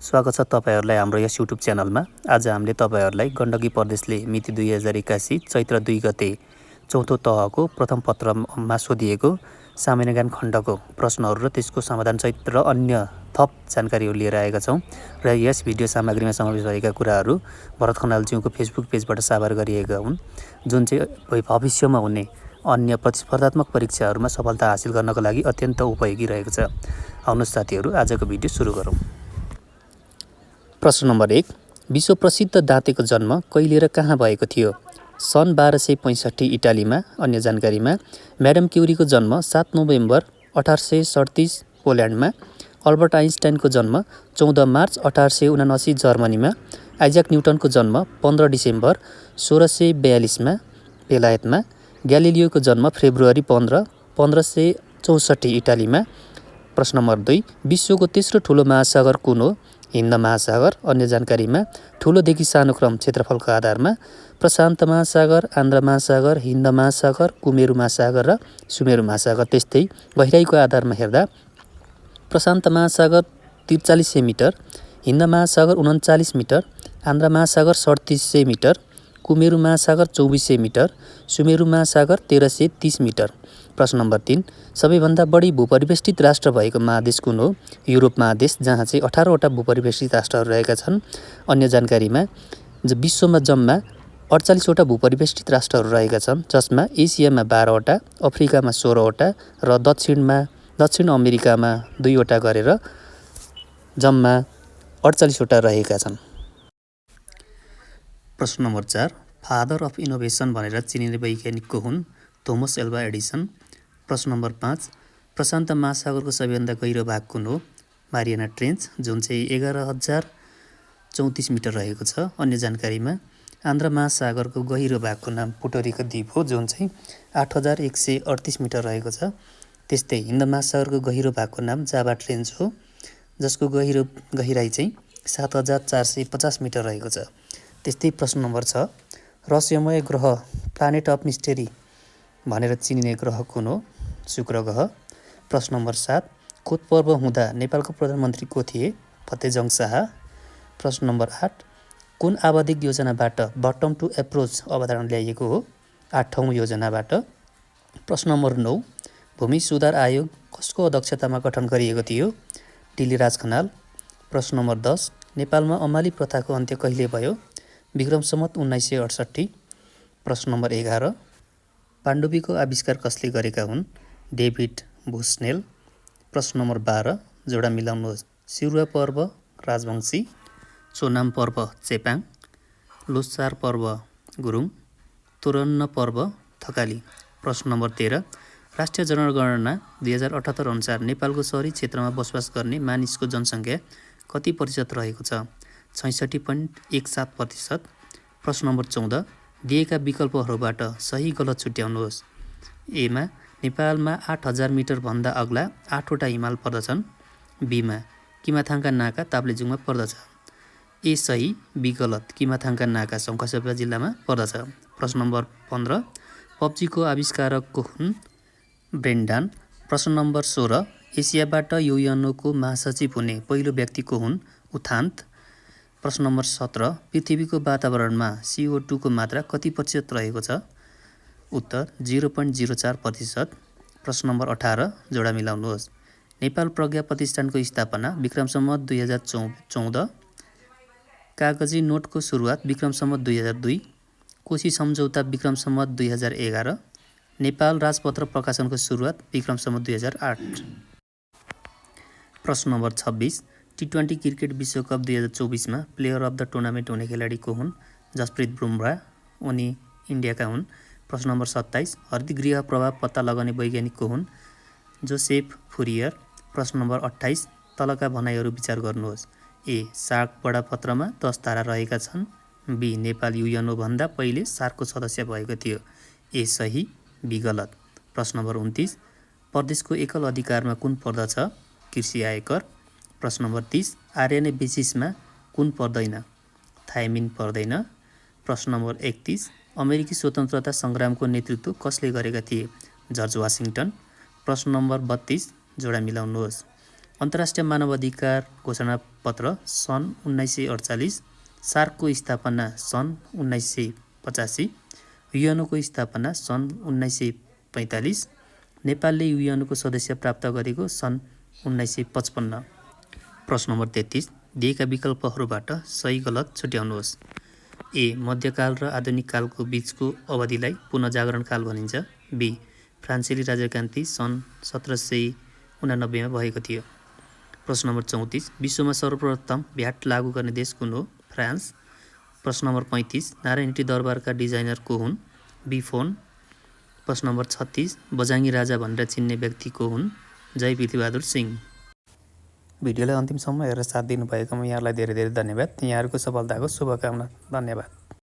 स्वागत छ तपाईहरुलाई हाम्रो यस YouTube च्यानलमा। आज हामीले तपाईहरुलाई गण्डकी प्रदेशले मिति 2081 चैत्र 2 गते चौथो तहको प्रथम पत्रमा सोधिएको सामान्य ज्ञान खण्डको प्रश्नहरु र त्यसको समाधान सहित र अन्य थप जानकारीहरु लिएर आएका छौं र यस भिडियो सामग्रीमा समावेश भएका कुराहरु भरत खनाल ज्यूको फेसबुक पेजबाट साभार गरिएका हुन्, जुन चाहिँ भविष्यमा हुने अन्य प्रतिस्पर्धात्मक परीक्षाहरुमा सफलता हासिल गर्नको लागि अत्यन्त उपयोगी रहेको छ। आउनुहोस् साथीहरु, आजको भिडियो सुरु गरौं। प्रश्न नम्बर 1, विश्व प्रसिद्ध दाँतेको जन्म कहिले र कहाँ भएको थियो? सन् 1265 इटालीमा। अन्य जानकारीमा म्याडम क्युरीको जन्म 7 नोभेम्बर 1837 पोल्यान्डमा। अल्बर्ट आइन्स्टाइनको जन्म 14 मार्च 1879 जर्मनीमा। आइजक न्युटनको जन्म 15 डिसेम्बर 1642 मा बेलायतमा। ग्यालिलियोको जन्म फेब्रुअरी 15 1564 इटालीमा। प्रश्न नम्बर 2, विश्वको तेस्रो ठूलो महासागर कुन हो? हिन्द महासागर। अन्य जानकारीमा ठूलोदेखि सानो क्रम क्षेत्रफलको आधारमा प्रशान्त महासागर, आन्ध्र महासागर, हिन्द महासागर, कुमेरु महासागर र सुमेरु महासागर। त्यस्तै गहिराईको आधारमा हेर्दा प्रशान्त महासागर 4300 मिटर, हिन्द महासागर 39 मिटर, आन्ध्र महासागर 3700 मिटर, कुमेरु महासागर 2400 मिटर, सुमेरु महासागर 1330 मिटर। प्रश्न नम्बर 3, सबैभन्दा बढी भूपरिवेष्टित राष्ट्र भएको महादेश कुन हो? युरोप महादेश, जहाँ चाहिँ 18 वटा भूपरिवेष्टित राष्ट्रहरू रहेका छन्। अन्य जानकारीमा विश्वमा जम्मा 48 वटा भूपरिवेष्टित राष्ट्रहरू रहेका छन्, जसमा एसियामा 12 वटा, अफ्रिकामा 16 वटा र दक्षिण अमेरिकामा 2 वटा गरेर जम्मा 48 वटा रहेका छन्। प्रश्न नम्बर 4, फादर अफ इनोभेसन भनेर चिनिने वैज्ञानिक को हुन्? Thomas Alva Edison. प्रश्न नम्बर 5, प्रशान्त महासागरको सबैभन्दा गहिरो भाग कुन हो? मारियाना ट्रेन्च, जुन चाहिँ 11,034 मिटर रहेको छ। अन्य जानकारीमा आन्ध्र महासागरको गहिरो भागको नाम पुटोरीको द्वीप हो, जुन चाहिँ 8,138 मिटर रहेको छ। त्यस्तै हिन्द महासागरको गहिरो भागको नाम जाभा ट्रेन्च हो, जसको गहिराई चाहिँ 7,450 मिटर रहेको छ। त्यस्तै प्रश्न नम्बर 6, रहस्यमय ग्रह प्लानेट अफ मिस्टेरी भनेर चिनिने ग्रह कुन हो? शुक्र ग्रह। प्रश्न नम्बर 7, कोत पर्व हुँदा नेपालको प्रधानमन्त्री को थिए? फतेजङ शाह। प्रश्न नम्बर 8, कुन आवधिक योजनाबाट बटम टु एप्रोच अवधारणा ल्याइएको हो? 8औं योजनाबाट। प्रश्न नम्बर 9, भूमि सुधार आयोग कसको अध्यक्षतामा गठन गरिएको थियो? डिली राज खनाल। प्रश्न नम्बर 10, नेपालमा अमाली प्रथाको अन्त्य कहिले भयो? विक्रम सम्वत 1968। प्रश्न नम्बर 11, पाण्डुबीको आविष्कार कसले गरेका हुन्? डेभिड बुस्नेल। प्रश्न नम्बर 12, जोडा मिलाउनुहोस्। सिरुवा पर्व राजवंशी, चोनाम पर्व चेपाङ, लोसार पर्व गुरुङ, तोरन्न पर्व थकाली। प्रश्न नम्बर 13, राष्ट्रिय जनगणना 2078 अनुसार नेपालको शहरी क्षेत्रमा बसोबास गर्ने मानिसको जनसङ्ख्या कति प्रतिशत रहेको छ? 66.17%। प्रश्न नम्बर 14, दिएका विकल्पहरूबाट सही गलत छुट्याउनुहोस्। एमा नेपालमा 8000 मिटर भन्दा अग्ला 8 वटा हिमाल पर्दछन्। बीमा किमाथाङका नाका ताप्लेजुङमा पर्दछ। ए सही, बी गलत, किमाथाङका नाका शङ्खसभा जिल्लामा पर्दछ। प्रश्न नम्बर 15, पब्जीको आविष्कारक को हुन्? ब्रेन्डान। प्रश्न नम्बर 16, एसियाबाट युएनओको महासचिव हुने पहिलो व्यक्ति को हुन्? उथान्त। प्रश्न नम्बर 17, पृथ्वीको वातावरणमा CO2 को मात्रा कति प्रतिशत रहेको छ? उत्तर 0.04%। प्रश्न नम्बर 18, जोडा मिलाउनुहोस्। नेपाल प्रज्ञा प्रतिष्ठानको स्थापना विक्रम सम्वत 2014, कागजी नोटको सुरुवात विक्रम सम्वत 2002, कोशी सम्झौता विक्रम सम्वत 2011, नेपाल राजपत्र प्रकाशनको सुरुवात विक्रम सम्वत 2008। प्रश्न नम्बर 26, T20 क्रिकेट विश्वकप 2024 मा प्लेयर अफ द टुर्नामेन्ट हुने खेलाडी को हुन्? जसप्रित बुमरा, उनी इन्डियाका हुन्। प्रश्न नम्बर 27, हरितगृह प्रभाव पत्ता लगाउने वैज्ञानिक को हुन्? Joseph Fourier. प्रश्न नम्बर 28, तलका भनाइहरू विचार गर्नुहोस्। ए, सार्क बडापत्रमा 10 धारा रहेका छन्। बी, नेपाल युएनओ भन्दा पहिले सार्कको सदस्य भएको थियो। ए सही, बी गलत। प्रश्न नम्बर 29, प्रदेशको एकल अधिकारमा कुन पर्दछ? कृषि आयकर। प्रश्न नम्बर 30, आरएनए बेसिसमा कुन पर्दैन? थाइमिन पर्दैन। प्रश्न नम्बर 31, अमेरिकी स्वतन्त्रता सङ्ग्रामको नेतृत्व कसले गरेका थिए? George Washington. प्रश्न नम्बर 32, जोडा मिलाउनुहोस्। अन्तर्राष्ट्रिय मानवाधिकार घोषणापत्र सन् 1948, सार्कको स्थापना सन् 1985, युएनको स्थापना सन् 1945, नेपालले युएनको सदस्य प्राप्त गरेको सन् 1955। प्रश्न नम्बर 33, दिएका विकल्पहरूबाट सही गलत छुट्याउनुहोस्। ए. मध्यकाल र आधुनिक कालको बीचको अवधिलाई पुनर्जागरण काल भनिन्छ। बी. फ्रान्सेली राजक्रान्ति सन् 1789 भएको थियो। प्रश्न नम्बर 34, विश्वमा सर्वप्रथम भ्याट लागू गर्ने देश कुन हो? फ्रान्स। प्रश्न नम्बर 35, नारायण हिटी दरबारका डिजाइनर को हुन्? बी. फोन। प्रश्न नम्बर 36, बजाङ्गी राजा भनेर चिन्ने व्यक्ति को हुन्? जय पृथ्वीबहादुर सिंह। भिडियोलाई अन्तिमसम्म हेरेर साथ दिनुभएकोमा यहाँलाई धेरै धेरै धन्यवाद। यहाँहरूको सफलताको शुभकामना। धन्यवाद।